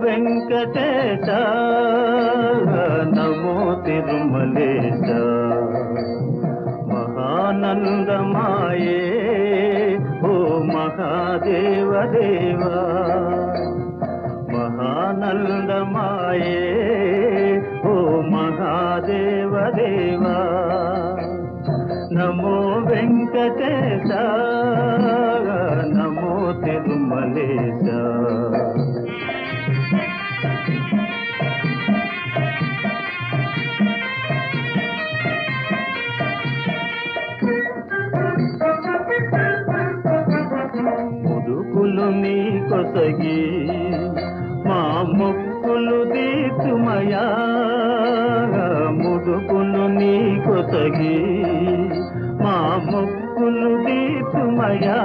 వెంకటేశ నమో తిరుమలేశ మహానందమాయే ఓ మహాదేవ దేవా మహానందమాయే ఓ మహాదేవ దేవా నమో వెంకటేశ నమో తిరుమలేశ ముదుకులు నీ కొసగి మా మొక్కులు దీతుమయా ముదుకులు నీ కొసగి మా మొక్కులు దీతుమయా